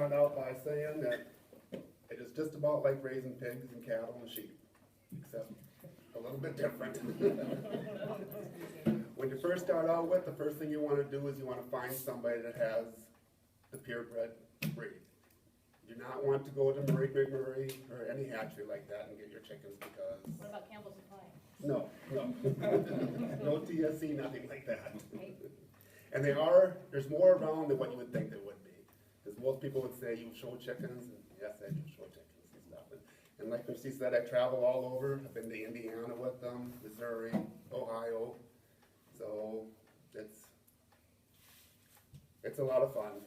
start out by saying that it is just about like raising pigs and cattle and sheep, except a little bit different. When you first start out with, the first thing you want to do is you want to find somebody that has the purebred breed. You do not want to go to Murray, Big Murray, or any hatchery like that and get your chickens because... What about Campbell's Supply? No. No TSC, nothing like that. And there's more around than what you would think there would be. Because most people would say, you show chickens, and yes, I do show chickens and stuff. And like Christy said, I travel all over. I've been to Indiana with them, Missouri, Ohio. So it's a lot of fun.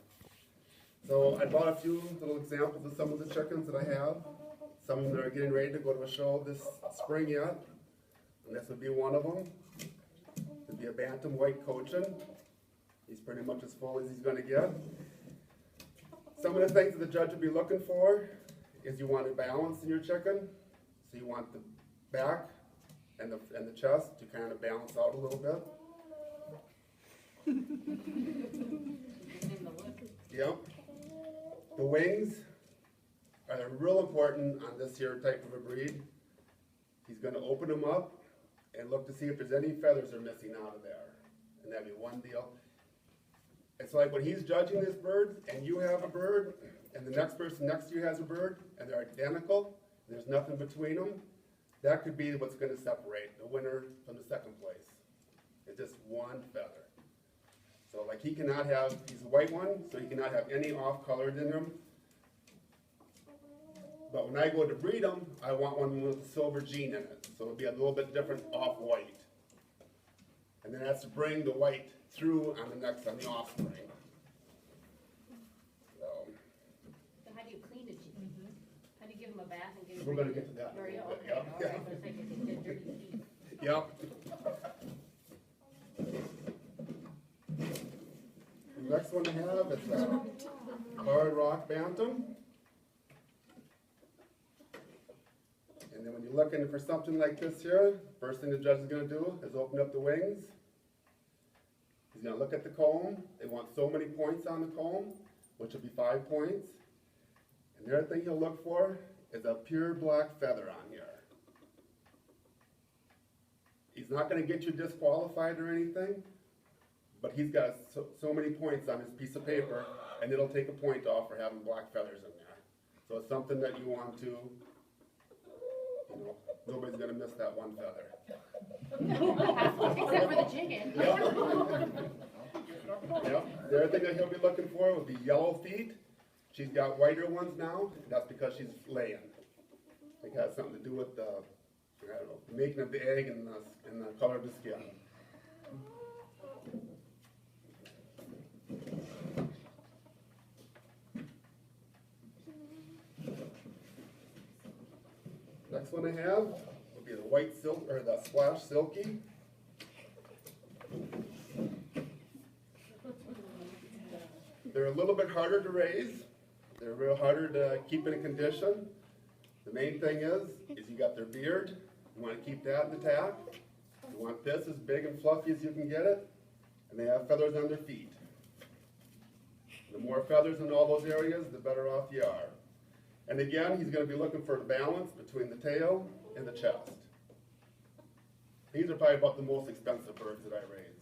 So I bought a few little examples of some of the chickens that I have. Some of them are getting ready to go to a show this spring yet. And this would be one of them. It would be a bantam white cochin. He's pretty much as full as he's going to get. Some of the things that the judge would be looking for is you want a balance in your chicken. So you want the back and the chest to kind of balance out a little bit. Yep. The wings are real important on this here type of a breed. He's going to open them up and look to see if there's any feathers are missing out of there. And that'd be one deal. It's like when he's judging this bird and you have a bird and the next person next to you has a bird and they're identical, and there's nothing between them, that could be what's going to separate the winner from the second place. It's just one feather. So like he's a white one, so he cannot have any off-colored in him. But when I go to breed them, I want one with a silver gene in it. So it'll be a little bit different off-white. And then it has to bring the white through on the offspring. So how do you clean a chicken? How do you give them a bath and get it we're going to get to that. Okay, all Yep. right. I was thinking they get dirty feet. Yep. The next one I have is hard rock bantam. And then when you're looking for something like this here, first thing the judge is going to do is open up the wings. He's going to look at the comb. They want so many points on the comb, which will be 5 points. And the other thing he'll look for is a pure black feather on here. He's not going to get you disqualified or anything, but he's got so many points on his piece of paper, and it'll take a point off for having black feathers in there. So it's something that you want to, nobody's going to miss that one feather. Except for the chicken. Yep. Yep. The other thing that he'll be looking for would be yellow feet. She's got whiter ones now. That's because she's laying. It has something to do with the, the making of the egg and the color of the skin. Next one I have will be the white silk or the splash silky. They're a little bit harder to raise. They're real harder to keep in condition. The main thing is you got their beard. You want to keep that intact. You want this as big and fluffy as you can get it. And they have feathers on their feet. The more feathers in all those areas, the better off you are. And again, he's going to be looking for the balance between the tail and the chest. These are probably about the most expensive birds that I raise.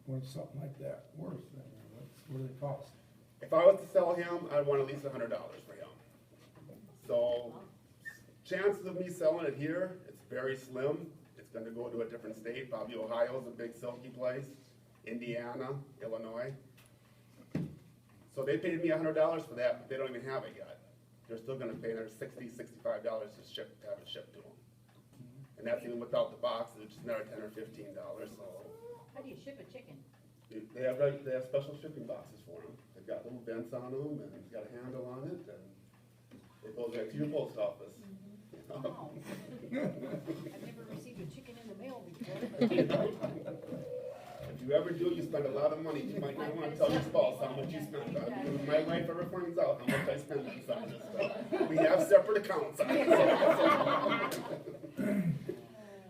What's something like that worth? What do they cost? If I was to sell him, I'd want at least $100 for him. So chances of me selling it here, it's very slim. It's going to go to a different state. Probably Ohio's a big silky place. Indiana, Illinois. So they paid me $100 for that, but they don't even have it yet. They're still going to pay another $60, $65 to have it shipped to them. And that's even without the boxes, which is another $10 or $15. So How do you ship a chicken? they have special shipping boxes for them. They've got little vents on them, and it's got a handle on it, and it goes right to your post office. Wow. I've never received a chicken in the mail before. If you ever do, you spend a lot of money. You might not want to tell your spouse how much you spend on it. If my wife ever finds out how much I spend on some of this stuff. We have separate accounts on it.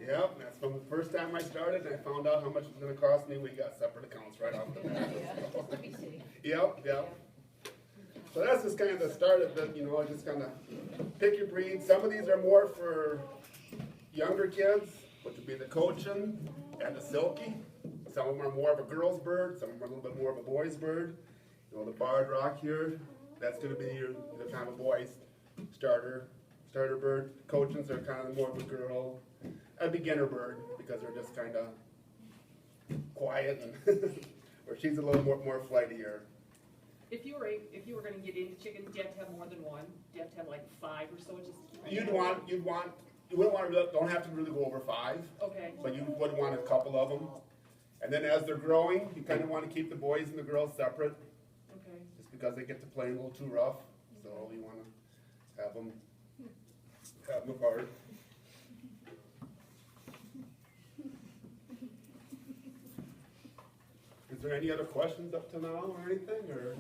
Yep, that's from the first time I started, and I found out how much it was going to cost me. We got separate accounts right off the bat. Yeah, just to be safe. Yep. So that's just kind of the start of it, you know, just kind of pick your breed. Some of these are more for younger kids, which would be the Cochin and the Silky. Some of them are more of a girl's bird, some of them are a little bit more of a boy's bird. You know, the Barred Rock here, that's going to be your kind of a boy's starter bird. Cochins are kind of more of a girl, a beginner bird, because they're just kind of quiet, and or she's a little more flightier. If you were gonna get into chickens, do you have to have more than one? Do you have to have like 5 or so, just to keep You them wouldn't want to, don't have to really go over 5, Okay, but you would want a couple of them. And then as they're growing, you kind of want to keep the boys and the girls separate, okay. just because they get to play a little too rough. So you want to have them apart. Is there any other questions up to now or anything, or?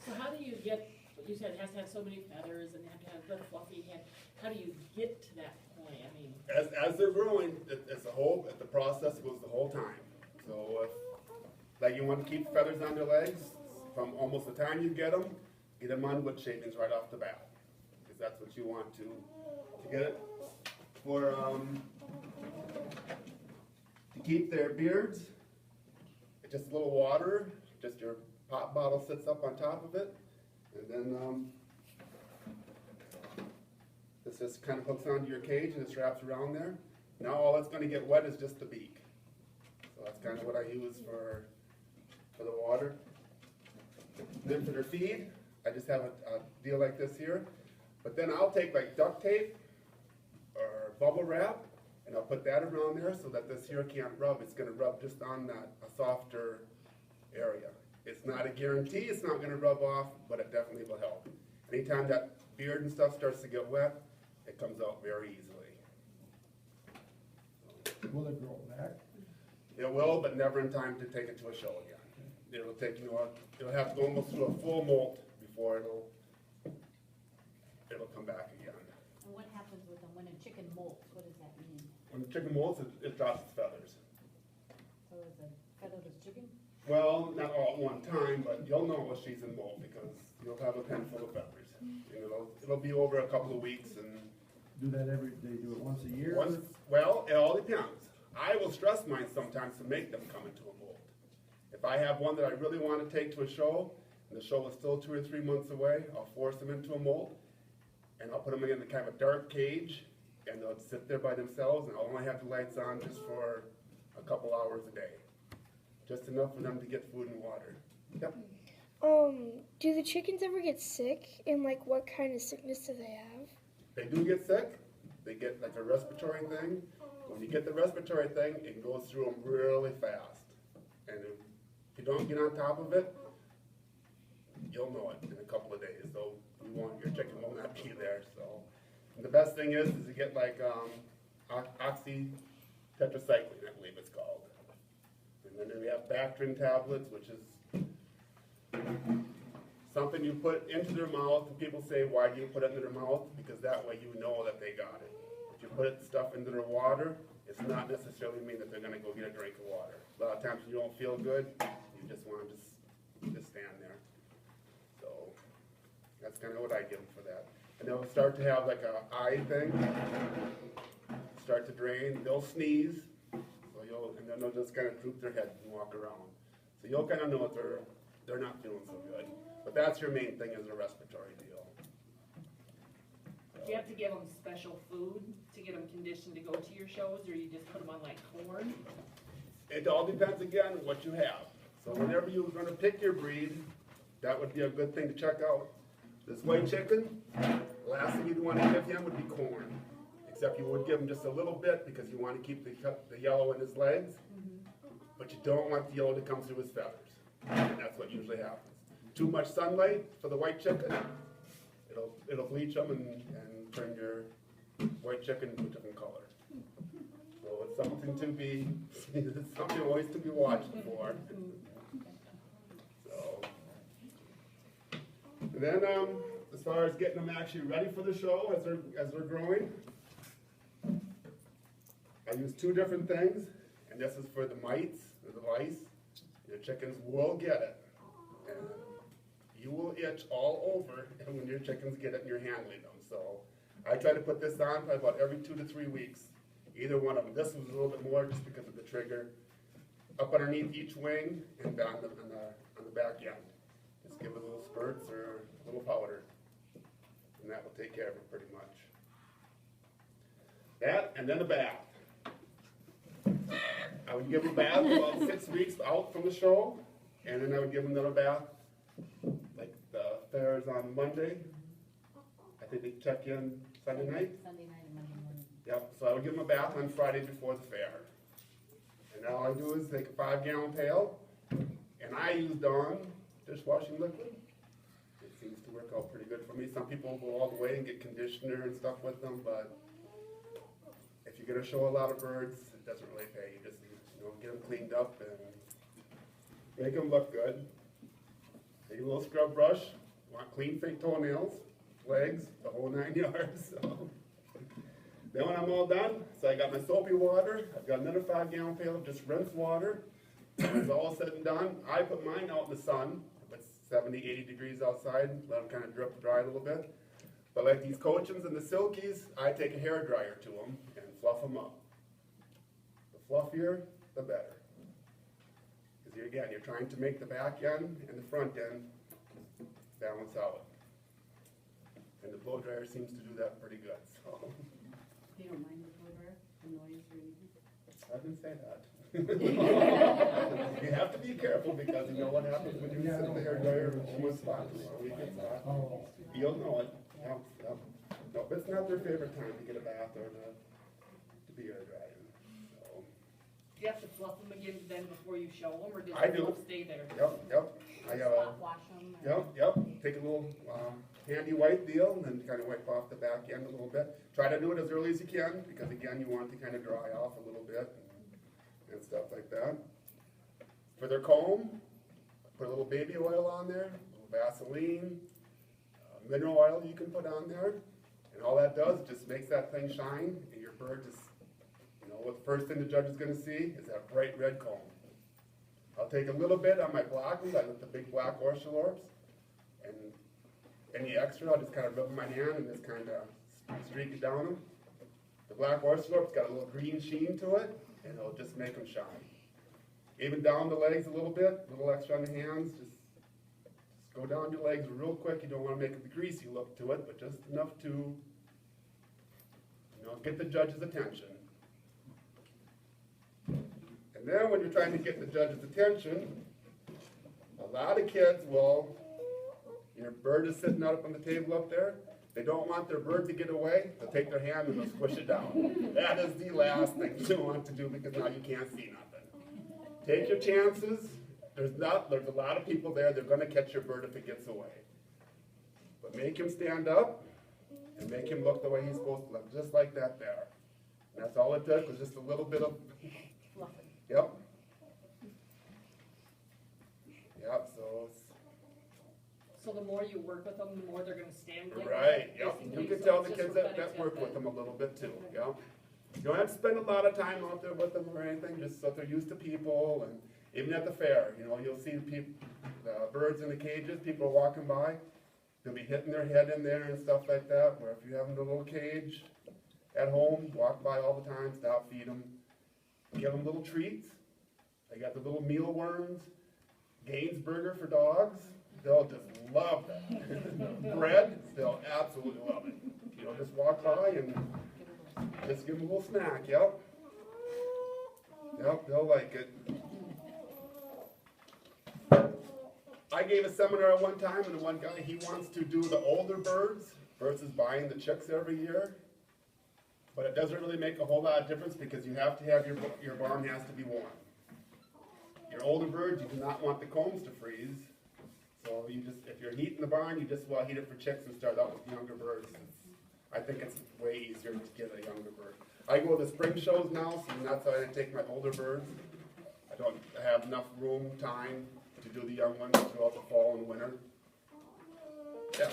So how do you get, you said it has to have so many feathers and have to have the fluffy head, how do you get to that point? I mean, As they're growing, the process goes the whole time. So if, like, you want to keep feathers on their legs, from almost the time you get them on wood shavings right off the bat. Because that's what you want to get it. For, to keep their beards, just a little water, just your pop bottle sits up on top of it. And then, this just kind of hooks onto your cage and just wraps around there. Now all that's going to get wet is just the beak. So that's kind of what I use for the water. Then for their feed, I just have a deal like this here. But then I'll take like duct tape or bubble wrap, and I'll put that around there so that this here can't rub. It's going to rub just on a softer area. It's not a guarantee it's not going to rub off, but it definitely will help. Anytime that beard and stuff starts to get wet, it comes out very easily. Will it grow back? It will, but never in time to take it to a show again. It'll take, it'll have to go almost through a full molt before it'll come back again. And what happens with them when a chicken molts? What does that mean? When the chicken molts, it drops its feathers. So is a featherless chicken? Well, not all at one time, but you'll know if she's in molt because you'll have a pen full of feathers. And it'll be over a couple of weeks and Do that they do it once a year? well, it all depends. I will stress mine sometimes to make them come into a mold. If I have one that I really want to take to a show, and the show is still 2 or 3 months away, I'll force them into a mold, and I'll put them in a kind of a dark cage, and they'll sit there by themselves, and I'll only have the lights on just for a couple hours a day. Just enough for them to get food and water. Yep. Do the chickens ever get sick? And like, what kind of sickness do they have? They do get sick. They get like a respiratory thing. When you get the respiratory thing, it goes through them really fast. And if you don't get on top of it, you'll know it in a couple of days. So your chicken will not be there. So and the best thing is you get like oxy tetracycline, I believe it's called. And then we have Bactrin tablets, which is something you put into their mouth. And people say, why do you put it into their mouth? Because that way you know that they got it. If you put stuff into their water, it's not necessarily mean that they're going to go get a drink of water. A lot of times when you don't feel good, you just want to just stand there. So that's kind of what I give them for that. And they'll start to have like a eye thing, start to drain. They'll sneeze, and then they'll just kind of droop their head and walk around. So you'll kind of know if they're not feeling so good. But that's your main thing, is a respiratory deal. Do you have to give them special food to get them conditioned to go to your shows, or you just put them on like corn? It all depends again on what you have. So whenever you're going to pick your breed, that would be a good thing to check out. This white chicken, the last thing you'd want to give him would be corn. Except you would give him just a little bit because you want to keep the yellow in his legs. But you don't want the yellow to come through his feathers. And that's what usually happens. Too much sunlight for the white chicken, it'll bleach them and turn your white chicken into a different color. So it's something to be, it's something always to be watched for. So, and then as far as getting them actually ready for the show as they're growing, I use 2 different things, and this is for the mites or the lice. Your chickens will get it, and itch all over and when your chickens get it and you're handling them. So I try to put this on probably about every 2 to 3 weeks. Either one of them. This was a little bit more just because of the trigger. Up underneath each wing and on the back end. Just give it little spurts or a little powder. And that will take care of it pretty much. That and then a bath. I would give them a bath about 6 weeks out from the show, and then I would give them another bath, like the fair is on Monday. I think they check in Sunday night. Sunday night and Monday morning. Yep, so I would give them a bath on Friday before the fair. And all I do is take a 5-gallon pail, and I use Dawn dishwashing liquid. It seems to work out pretty good for me. Some people go all the way and get conditioner and stuff with them, but if you're gonna show a lot of birds, it doesn't really pay. You just, get them cleaned up and make them look good. Take a little scrub brush. Want clean fake toenails, legs, the whole 9 yards. So. Then when I'm all done, so I got my soapy water. I've got another 5-gallon pail of just rinse water. When it's all said and done, I put mine out in the sun. If it's 70, 80 degrees outside, let them kind of drip dry a little bit. But like these cochins and the silkies, I take a hair dryer to them and fluff them up. The fluffier, the better. Because again, you're trying to make the back end and the front end balance out. And the blow dryer seems to do that pretty good. So. You don't mind the blow dryer, the noise or anything? I didn't say that. You have to be careful because you know what happens when you sit in the hair dryer in one spot. You get hot. You'll know it. Yep, yep. No, but it's not their favorite time to get a bath or to be hair dryer. So. Do you have to fluff them again then before you show them, or does I the do. fluff stay there? Yep, yep. I have a. Spot wash them? Yep. Take a little handy wipe deal and then kind of wipe off the back end a little bit. Try to do it as early as you can because again you want it to kind of dry off a little bit and stuff like that. For their comb, put a little baby oil on there, a little Vaseline, mineral oil you can put on there, and all that does just makes that thing shine and your bird just, what the first thing the judge is going to see is that bright red comb. I'll take a little bit on my black ones, I like the big black orchalorps, and any extra I'll just kind of rub in my hand and just kind of streak it down them. The black orchalorp's got a little green sheen to it, and it'll just make them shine. Even down the legs a little bit, a little extra on the hands, just go down your legs real quick. You don't want to make a greasy look to it, but just enough to, get the judge's attention. And then when you're trying to get the judge's attention, a lot of kids will, your bird is sitting out up on the table up there, they don't want their bird to get away, they'll take their hand and they'll squish it down. That is the last thing you want to do because now you can't see nothing. Take your chances. There's a lot of people there, they're going to catch your bird if it gets away. But make him stand up and make him look the way he's supposed to look, just like that there. And that's all it took was just a little bit of Fluffing. Yep. Yep, so So the more you work with them, the more they're gonna stand like right, that, yep. basically. You can So tell it's the just kids that repetitive work with and- them a little bit too, yep. You don't have to spend a lot of time out there with them or anything, just so they're used to people and even at the fair, you'll see the birds in the cages, people are walking by, they'll be hitting their head in there and stuff like that, where if you have them in a little cage at home, walk by all the time, stop, feed them, give them little treats. They got the little mealworms, Gaines burger for dogs. They'll just love that. Bread, they'll absolutely love it. Just walk by and just give them a little snack. Yep. Yep, they'll like it. I gave a seminar at one time, and the one guy, he wants to do the older birds versus buying the chicks every year. But it doesn't really make a whole lot of difference because you have to have your barn has to be warm. Your older birds, you do not want the combs to freeze. So if you're heating the barn, you just heat it for chicks and start out with younger birds. I think it's way easier to get a younger bird. I go to the spring shows now, so that's why I take my older birds. I don't have enough room, time to do the young ones throughout the fall and winter. Yeah.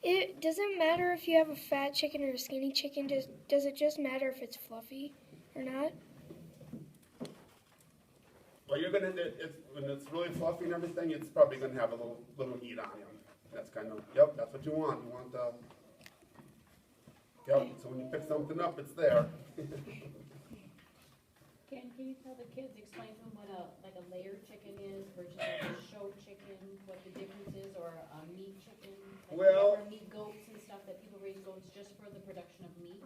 It doesn't matter if you have a fat chicken or a skinny chicken. Does it just matter if it's fluffy or not? Well, you're gonna, when it's really fluffy and everything, it's probably gonna have a little heat on him. That's kind of, yep, that's what you want. You want the, yep, so when you pick something up, it's there. Can you tell the kids, explain to them what like a layer chicken is versus like a show chicken, what the difference is, or a meat chicken? Like Well- we have our meat goats and stuff, that people raise goats just for the production of meat.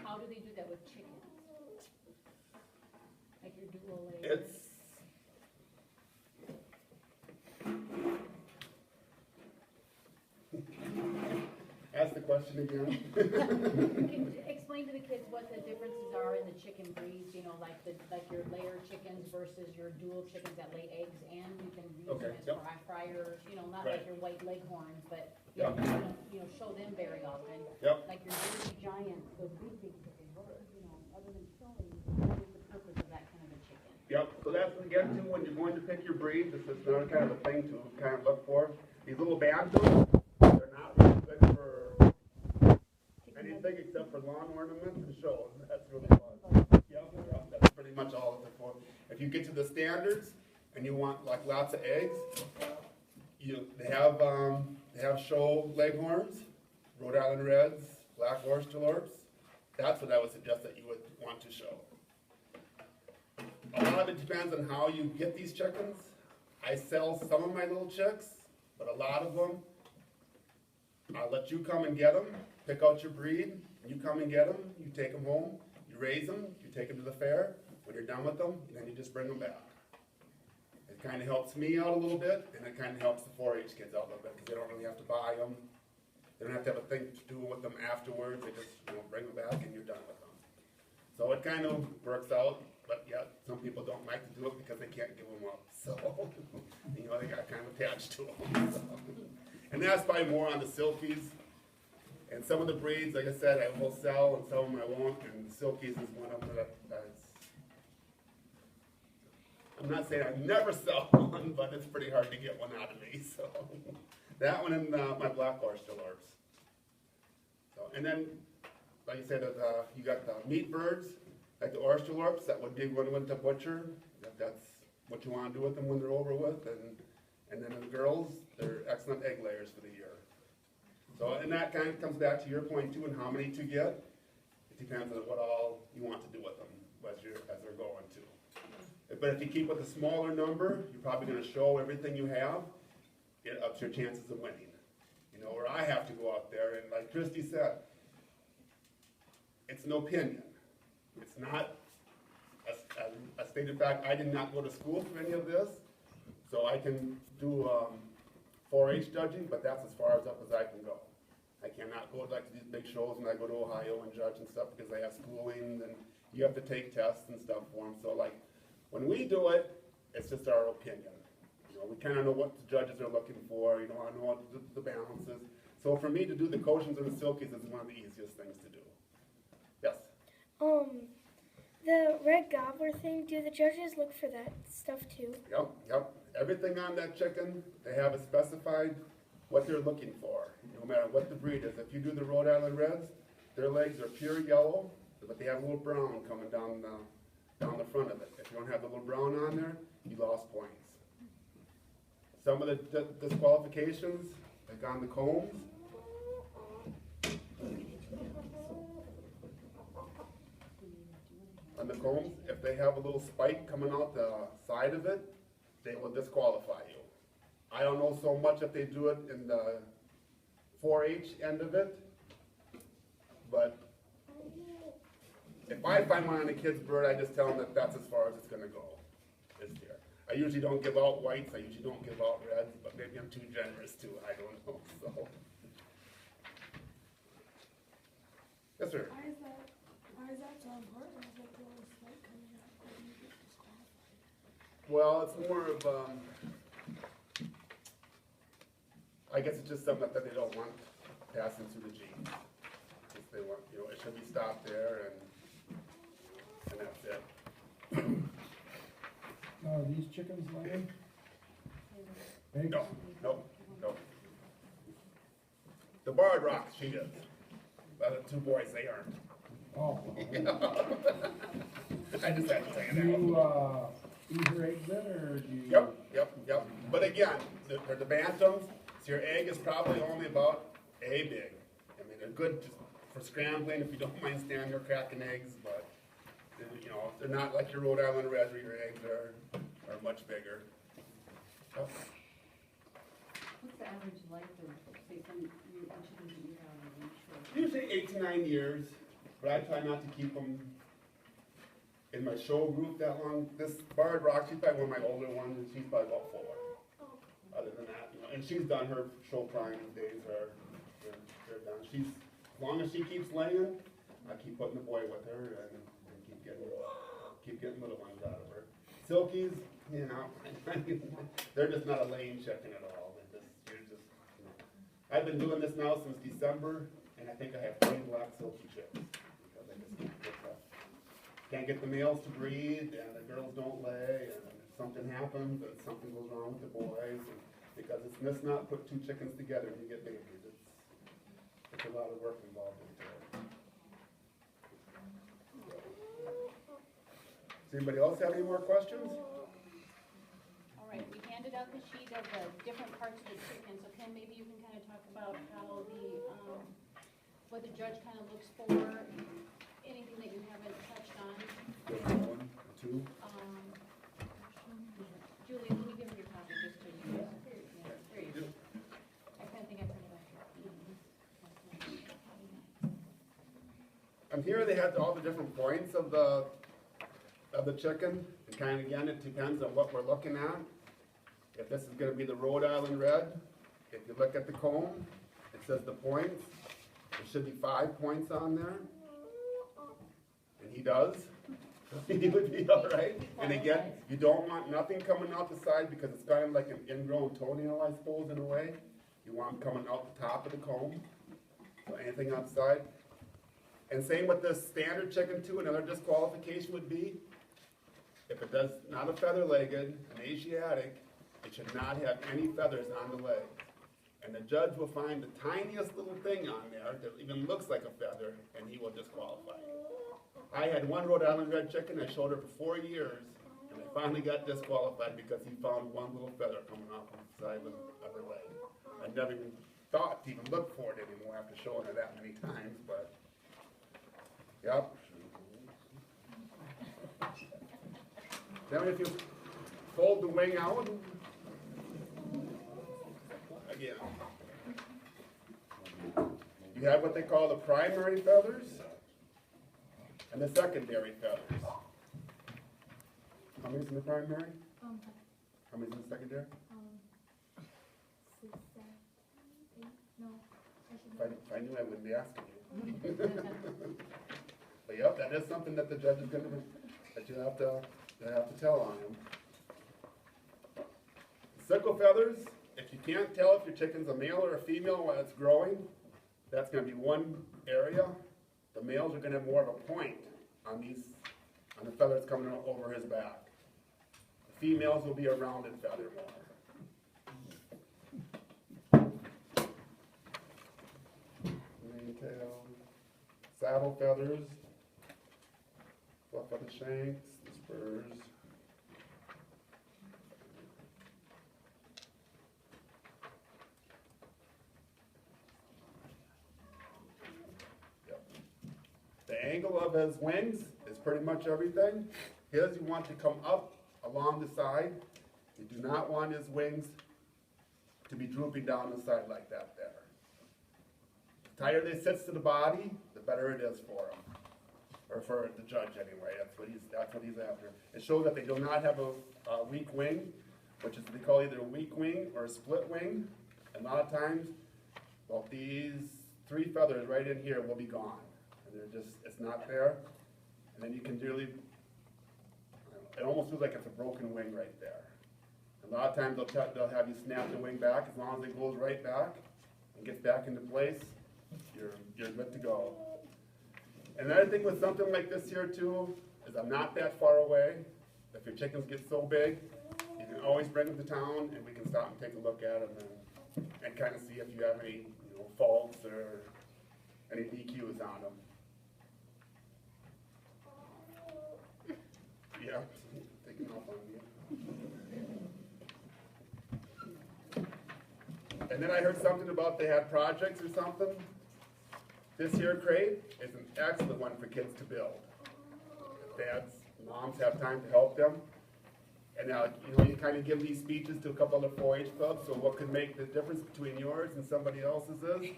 How do they do that with chickens? Like your dual layer? Ask the question again. Can you explain to the kids what the differences are in the chicken breeds, you know, like your layer chickens versus your dual chickens that lay eggs, and you can use Okay, them as yep. fryers, you know, not Right. like your white leghorns, but Yep. you don't show them very often. Yep. Like your Jersey giants, those big chickens, what, you know, other than showing, what is the purpose of that kind of a chicken? Yep, so that's again too, when you're going to pick your breed, this is another kind of a thing to kind of look for. These little bantam, they're not really good for anything except for lawn ornaments and shows. That's really fun. Yep, that's pretty much all of it for. If you get to the standards and you want like lots of eggs, they have show leghorns, Rhode Island Reds, black Orstelorps. That's what I would suggest that you would want to show. A lot of it depends on how you get these chickens. I sell some of my little chicks, but a lot of them, I'll let you come and get them, pick out your breed, you come and get them, you take them home, you raise them, you take them to the fair. When you're done with them, then you just bring them back. It kind of helps me out a little bit, and it kind of helps the 4-H kids out a little bit, because they don't really have to buy them. They don't have to have a thing to do with them afterwards. They just bring them back and you're done with them. So it kind of works out, but yeah, some people don't like to do it because they can't give them up. So, they got kind of attached to them. So. And that's probably more on the silkies. And some of the breeds, like I said, I will sell, and some of them I won't. And the silkies is one of them that's. I'm not saying I never sell one, but it's pretty hard to get one out of me. So that one and my black Orstelorps. So, and then, like you said, you got the meat birds, like the Orstelorps. That would be one to butcher. If that's what you want to do with them when they're over with. And then the girls, they're excellent egg layers for the year. So, and that kind of comes back to your point too, and how many to get. It depends on what all you want to do with them as they're going to. But if you keep with a smaller number, you're probably going to show everything you have. It ups your chances of winning. Where I have to go out there, and like Christy said, it's an opinion. It's not a stated fact. I did not go to school for any of this, so I can do 4-H judging, but that's as far as up as I can go. I cannot go like to these big shows when I go to Ohio and judge and stuff, because they have schooling and you have to take tests and stuff for them. So like when we do it, it's just our opinion. We kind of know what the judges are looking for. I know what the balance is. So for me to do the Cochins and the Silkies is one of the easiest things to do. Yes? The red gobbler thing, do the judges look for that stuff too? Yep. Everything on that chicken, they have it specified what they're looking for, no matter what the breed is. If you do the Rhode Island Reds, their legs are pure yellow, but they have a little brown coming down the front of it. If you don't have the little brown on there, you lost points. Some of the disqualifications, like on the combs, if they have a little spike coming out the side of it, they will disqualify you. I don't know so much if they do it in the 4-H end of it, but if I find one on a kid's bird, I just tell them that that's as far as it's going to go. This year. I usually don't give out whites, I usually don't give out reds, but maybe I'm too generous too, I don't know. So. Yes, sir. Why is that so important? Is that the only spike coming up when you get disqualified? Well, it's more of, I guess it's just something that they don't want passing through the genes. If they want, it should be stopped there, and that's it. Are these chickens laying? Eggs? No. The barred rocks, she is. But the two boys, they aren't. Oh. I just had to tell you that. Do eat her eggs then, or do you? Yep. But again, for the bantams, so your egg is probably only about a big. I mean, they're good just for scrambling if you don't mind standing there cracking eggs, but you know, they're not like your Rhode Island Reds where your eggs are much bigger. What's the average life of, say, some, you, chickens that you have in the Usually 8 to 9 years, but I try not to keep them in my show group that long. This Barred Rock, she's probably one of my older ones, and she's probably about 4. Other than that, you know, and she's done her show prime days they're done. She's, as long as she keeps laying, I keep putting the boy with her and keep getting little ones out of her. Silkies, you know, they're just not a laying chicken at all. I've been doing this now since December, and I think I have 3 black silky chicks because I just can't get the males to breed, and the girls don't lay, and if something happens, and something goes wrong with the boys, and because let's not put 2 chickens together and you get babies. It's a lot of work involved into it. Does anybody else have any more questions? All right, we handed out the sheet of the different parts of the chicken, so Ken, maybe you can kind of talk about how the, what the judge kind of looks for, anything that you haven't touched on. 1, 2. Julie, can you give her your copy just to use? There you go. I kind of think I printed out your. And here they have all the different points of the chicken, and kind of again, it depends on what we're looking at. If this is going to be the Rhode Island Red, if you look at the comb, it says the points. There should be 5 points on there, and he does. He would be all right. And again, you don't want nothing coming out the side because it's kind of like an ingrown toenail, I suppose, in a way. You want them coming out the top of the comb, so anything outside. And same with the standard chicken too. Another disqualification would be if it does not a feather-legged, an Asiatic, it should not have any feathers on the leg. And the judge will find the tiniest little thing on there that even looks like a feather, and he will disqualify you. I had one Rhode Island Red chicken. I showed her for 4 years, and I finally got disqualified because he found one little feather coming off the side of her leg. I never even thought to even look for it anymore after showing her that many times, but yep. Then if you fold the wing out, again, you have what they call the primary feathers and the secondary feathers. How many's in the primary? How many's in the secondary? 6, 7, 8, no. I should If I knew, I wouldn't be asking you. But yep, that is something that the judge is going to, that you have to tell on him. Sickle feathers, if you can't tell if your chicken's a male or a female while it's growing, that's going to be one area. The males are going to have more of a point on the feathers coming over his back. The females will be a rounded feather more. Tail, saddle feathers, fluff of the shanks, the spurs. Yep. The angle of his wings is pretty much everything. His, you want to come up along the side. You do not want his wings to be drooping down the side like that there. The tighter they sits to the body, the better it is for him, or for the judge anyway. That's what he's after. It shows that they do not have a weak wing, which is what they call either a weak wing or a split wing. And a lot of times, well, these 3 feathers right in here will be gone, and they're just, it's not there. And then you can really, it almost feels like it's a broken wing right there. A lot of times they'll have you snap the wing back. As long as it goes right back and gets back into place, you're good to go. Another thing with something like this here too, is I'm not that far away. If your chickens get so big, you can always bring them to town and we can stop and take a look at them and kind of see if you have any faults or any DQs on them. Yeah, taking off on you. And then I heard something about they had projects or something. This here crate is an excellent one for kids to build. Dads, moms have time to help them. And now, you kind of give these speeches to a couple other 4-H clubs, so what could make the difference between yours and somebody else's is,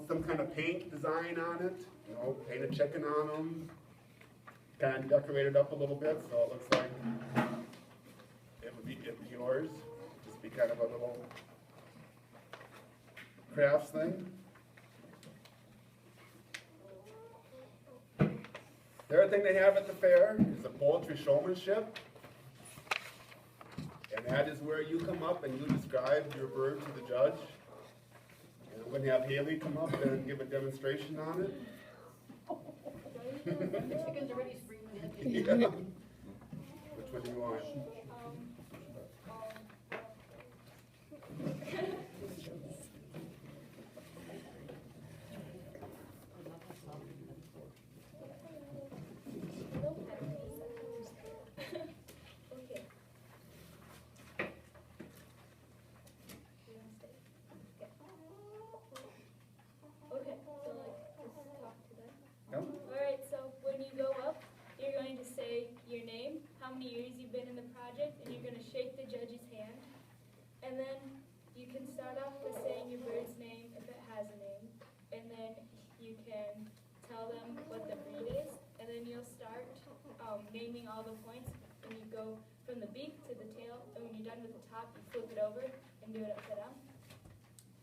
some kind of paint design on it, paint a chicken on them, kind of decorate it up a little bit, so it looks like it would be yours. Just be kind of a little crafts thing. The other thing they have at the fair is a poultry showmanship. And that is where you come up and you describe your bird to the judge. And I'm going to have Haley come up and give a demonstration on it. The chickens are ready to bring them in. Yeah. Which one do you want? Alright, so when you go up, you're going to say your name, how many years you've been in the project, and you're going to shake the judge's hand. And then you can start off with saying your bird's name if it has a name. And then you can tell them what the breed is. And then you'll start naming all the points. And you go from the beak to the tail. And when you're done with the top, you flip it over and do it upside down.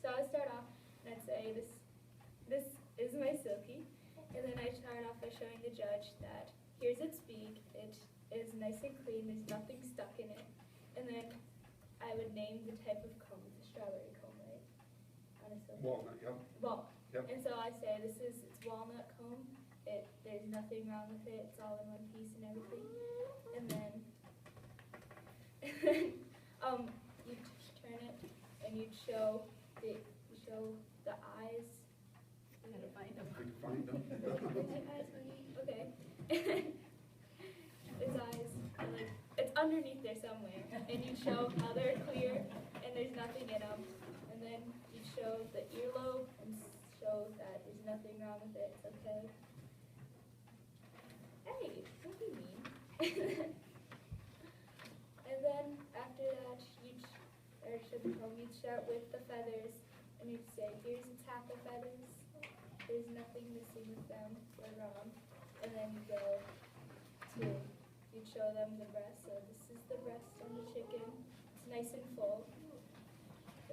So I start off and I'd say, this is my silky. And then I start off by showing the judge that here's its beak, it is nice and clean, there's nothing stuck in it. And then I would name the type of comb, the strawberry comb, right? On a silky. Walnut, yeah. Well, Yep. and so I say it's walnut comb, there's nothing wrong with it, it's all in one piece and everything. And then, you turn it and you'd show the eyes. How to find them. We can find them. Okay. His eyes are like, it's underneath there somewhere. And you show how they're clear and there's nothing in them. And then you show the earlobe and show that there's nothing wrong with it. It's okay. Hey, don't be mean. And then after that, you'd start with the feathers. And you'd say, here's its half the feathers. There's nothing missing with them, they're wrong. And then you go to, you'd show them the breast, so this is the breast on the chicken, it's nice and full.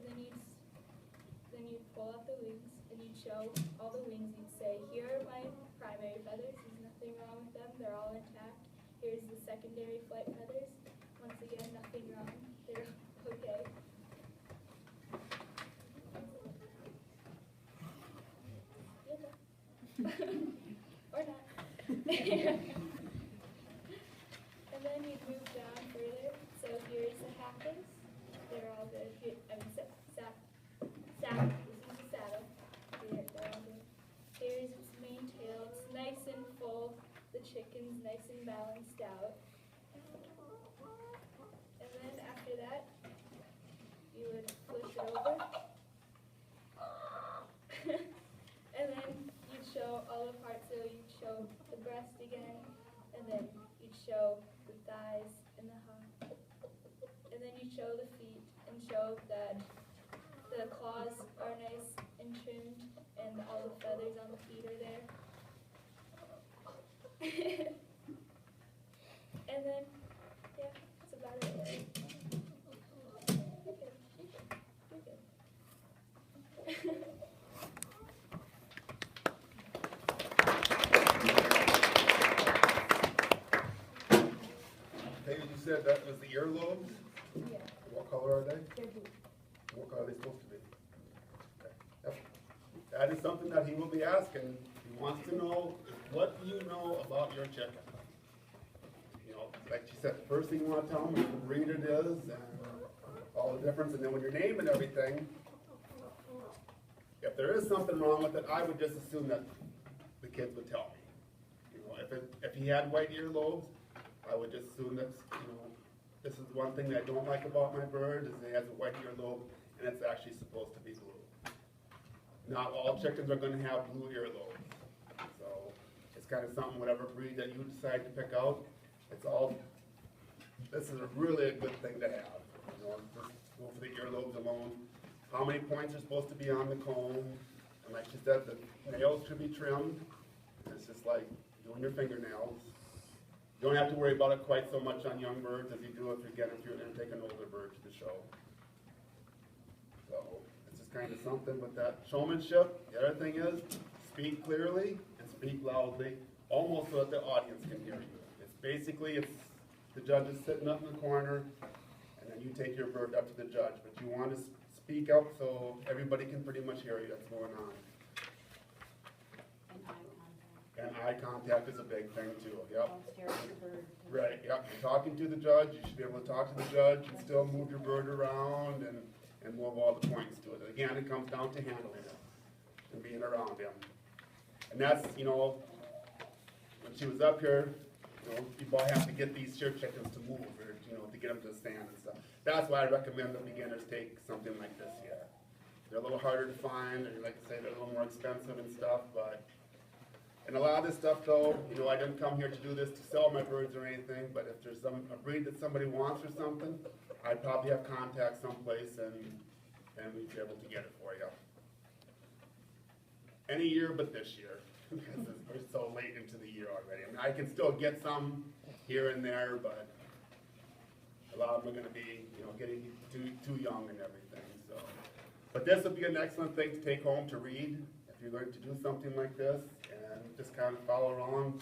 And then you'd pull out the wings, and you'd show all the wings, you'd say, here are my primary feathers, there's nothing wrong with them, they're all intact. Here's the secondary flight feathers, once again, nothing wrong, they're okay. Or not. And then you'd move down further. So here's the half-face. They're all good. This is the saddle. They're all good. Here's its main tail. It's nice and full. The chicken's nice and balanced out. And then after that, you would flip it over. And then you'd show all the parts, so you'd show the breast again, and then you'd show the thighs and the hump. And then you'd show the feet and show that the claws are nice and trimmed and all the feathers on the feet are there. And then, yeah, that's about it. You're good. You're good. Hey, you said that was the earlobes? Yeah. What color are they? They're blue. What color are they supposed to be? Okay. Yep. That is something that he will be asking. He wants to know, what do you know about your chicken? Like you said, the first thing you want to tell him is what breed it is and all the difference. And then when you're naming everything, if there is something wrong with it, I would just assume that the kids would tell me. If he had white earlobes, I would just assume that, this is one thing that I don't like about my bird, is he has a white earlobe, and it's actually supposed to be blue. Not all chickens are gonna have blue earlobes, so it's kind of something, whatever breed that you decide to pick out, it's all, this is really a good thing to have. You know, just go for the earlobes alone. How many points are supposed to be on the comb, and like she said, the nails should be trimmed. It's just like doing your fingernails. You don't have to worry about it quite so much on young birds as you do if you're gonna take an older bird to the show. So, it's just kind of something with that showmanship. The other thing is, speak clearly and speak loudly, almost so that the audience can hear you. It's basically, it's the judge is sitting up in the corner, and then you take your bird up to the judge, but you want to speak up so everybody can pretty much hear you that's going on. And eye contact. And eye contact is a big thing too, yep. Don't stare at your bird. Right, yep, you're talking to the judge, you should be able to talk to the judge and still move your bird around and move all the points to it. Again, it comes down to handling it and being around him. And that's, you know, when she was up here, you know, people have to get these shear chickens to move or, you know, to get them to stand and stuff. That's why I recommend that beginners take something like this here. They're a little harder to find, and like I say, they're a little more expensive and stuff, but and a lot of this stuff though, you know, I didn't come here to do this to sell my birds or anything, but if there's a breed that somebody wants or something, I'd probably have contact someplace and we'd be able to get it for you. Any year but this year, because we're so late into the year already. I mean, I can still get some here and there, but a lot of them are gonna be, you know, getting too young and everything, so. But this would be an excellent thing to take home to read, if you're going to do something like this, and just kind of follow along,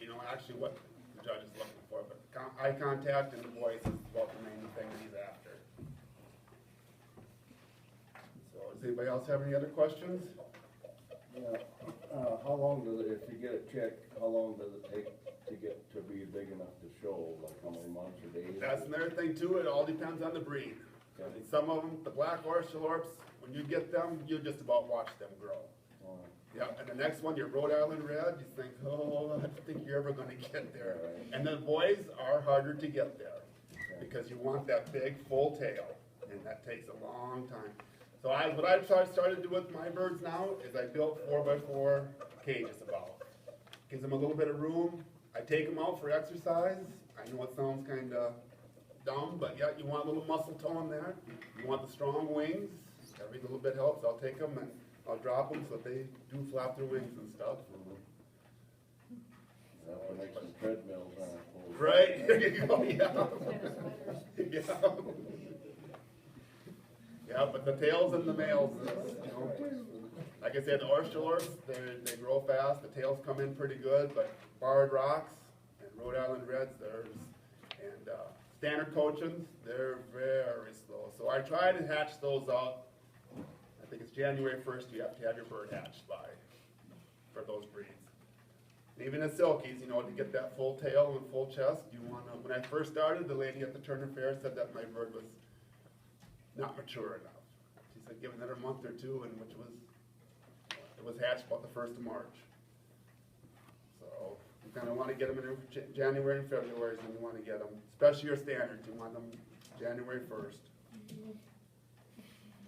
you know, actually what the judge is looking for, but eye contact and the voice is about the main thing that he's after. So, does anybody else have any other questions? Yeah, how long does it, if you get it checked, how long does it take to get to be big enough to show, like how many months or days? That's another thing too, it all depends on the breed. I mean, some of them, the black Orschelorps, when you get them, you just about watch them grow. Yeah, and the next one, your Rhode Island Red, you think, oh, I don't think you're ever gonna get there. Right. And the boys are harder to get there, because you want that big full tail, and that takes a long time. So what I've started to do with my birds now is I built 4x4 cages about. Gives them a little bit of room. I take them out for exercise. I know it sounds kinda dumb, but yeah, you want a little muscle tone there. You want the strong wings. Every little bit helps. I'll take them and I'll drop them so they do flap their wings and stuff. That would make some treadmills on it. Right, there you go, yeah. Yeah. Yeah, but the tails and the males, you know, like I said, the Orschelorps, they grow fast, the tails come in pretty good, but Barred Rocks and Rhode Island Reds, and standard Cochins, they're very slow. So I try to hatch those out. I think it's January 1st you have to have your bird hatched by, for those breeds. And even the Silkies, you know, to get that full tail and full chest, you want to, when I first started, the lady at the Turner Fair said that my bird was not mature enough. She said give it another month or two, and it was hatched about the 1st of March. So you kind of want to get them in January and February is when you want to get them, especially your standards. You want them January 1st.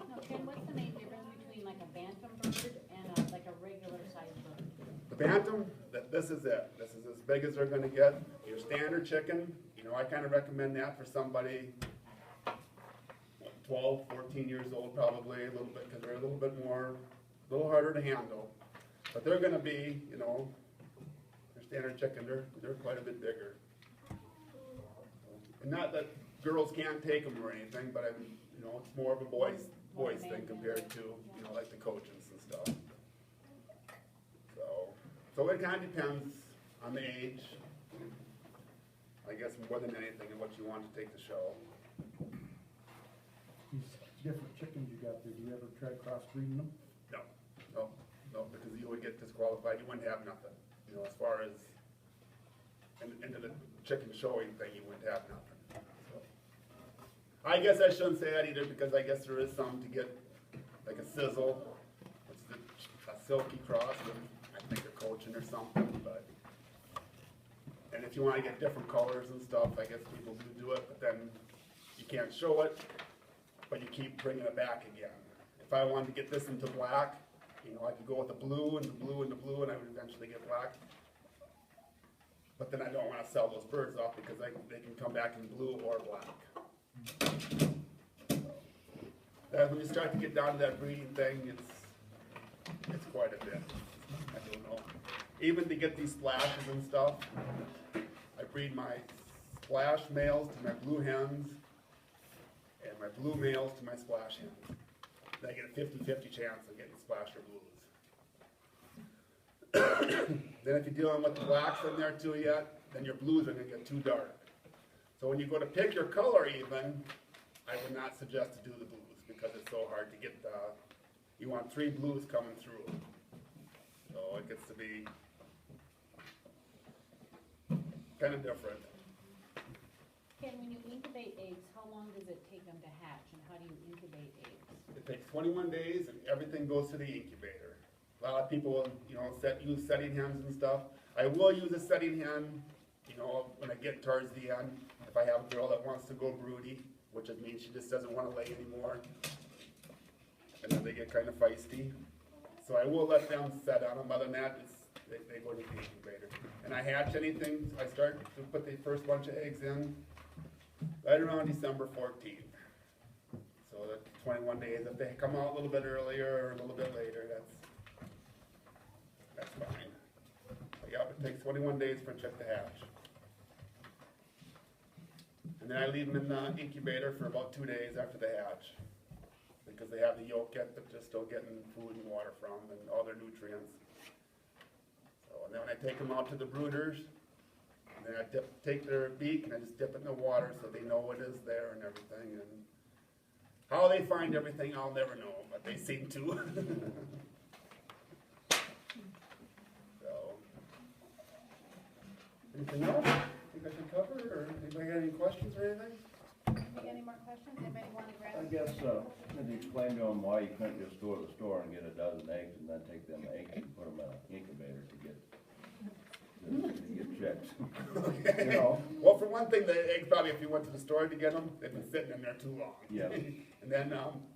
Now, Ken, what's the main difference between like a bantam bird and like a regular sized bird? The bantam, this is it. This is as big as they're going to get. Your standard chicken, you know, I kind of recommend that for somebody 12, 14 years old probably, a little bit, because they're a little harder to handle. But they're going to be, you know, your standard chicken, they're quite a bit bigger. And not that girls can't take them or anything, but you know, it's more of a boys thing compared to, you know, like the Cochins and stuff. So it kind of depends on the age, I guess, more than anything, and what you want to take the show. These different chickens you got there, do you ever try crossbreeding them? No, because you would get disqualified, you wouldn't have nothing. You know, as far as into the chicken showing thing, you wouldn't have nothing. So, I guess I shouldn't say that either, because I guess there is some to get, like a sizzle, it's a silky cross with, I think, a Cochin or something, but, and if you want to get different colors and stuff, I guess people do it, but then you can't show it, but you keep bringing it back again. If I wanted to get this into black, you know, I could go with the blue and the blue and the blue, and I would eventually get black. But then I don't want to sell those birds off because they can come back in blue or black. When you start to get down to that breeding thing, it's quite a bit. I don't know. Even to get these splashes and stuff, I breed my splash males to my blue hens and my blue males to my splash hens. Then I get a 50-50 chance of getting splasher blues. Then if you're dealing with the blacks in there too yet, then your blues are going to get too dark. So when you go to pick your color even, I would not suggest to do the blues because it's so hard to get you want 3 blues coming through. So it gets to be kind of different. Ken, when you incubate eggs, how long does it take them to hatch, and how do you incubate eggs? It takes 21 days and everything goes to the incubator. A lot of people, you know, use setting hens and stuff. I will use a setting hen, you know, when I get towards the end. If I have a girl that wants to go broody, which just means she just doesn't want to lay anymore. And then they get kind of feisty. So I will let them set on them. Other than that, they go to the incubator. And I hatch anything, I start to put the first bunch of eggs in right around December 14th. So that's 21 days. If they come out a little bit earlier or a little bit later, that's fine. But yeah, it takes 21 days for a chick to hatch. And then I leave them in the incubator for about 2 days after they hatch. Because they have the yolk yet, but just still getting food and water from and all their nutrients. So, and then when I take them out to the brooders, and then I take their beak and I just dip it in the water so they know what is there and everything. And how they find everything, I'll never know, but they seem to. So, anything else? Think I should cover, or anybody got any questions or anything? You got any more questions? Anybody want to grab? I guess, maybe explain to them why you couldn't just go to the store and get a dozen eggs and then take them eggs and put them in an incubator to get chicks. Okay. You know? Well, for one thing, the eggs probably, if you went to the store to get them, they've been sitting in there too long. Yeah. And then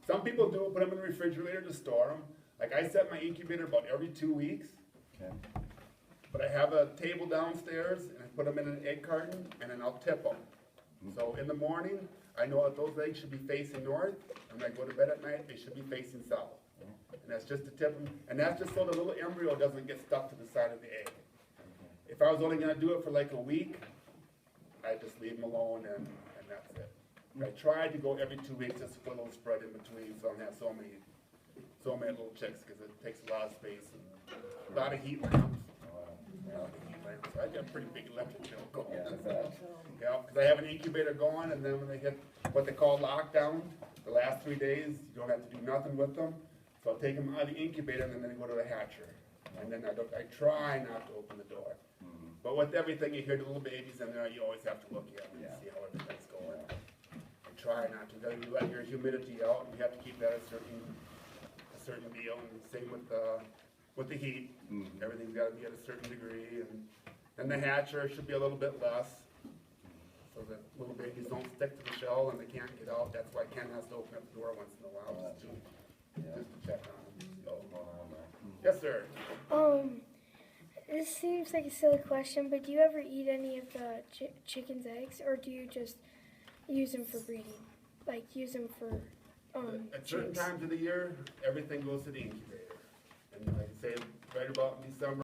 some people do put them in the refrigerator to store them. Like I set my incubator about every 2 weeks. Okay. But I have a table downstairs and I put them in an egg carton and then I'll tip them. So in the morning, I know that those eggs should be facing north, and when I go to bed at night, they should be facing south. And that's just to tip them, and that's just so the little embryo doesn't get stuck to the side of the egg. If I was only gonna do it for like a week, I'd just leave them alone and that's it. I tried to go every 2 weeks, just put a little spread in between, so I don't have so many little chicks, because it takes a lot of space and a lot of heat lamps. I got a pretty big electric bill going. Yeah, because I have an incubator going, and then when they hit what they call lockdown, the last 3 days, you don't have to do nothing with them. So I'll take them out of the incubator, and then they go to the hatcher. And then I try not to open the door. But with everything, you hear the little babies in there, you always have to look at them and see how everything's going. I try not to. You let your humidity out, and you have to keep that at a certain deal. And same with the heat. Everything's got to be at a certain degree. And the hatcher should be a little bit less, so that little babies don't stick to the shell and they can't get out. That's why Ken has to open up the door once in a while just to check on them. So, yes, sir. This seems like a silly question, but do you ever eat any of the chicken's eggs, or do you just use them for breeding? Like use them for At certain times of the year, everything goes to the incubator.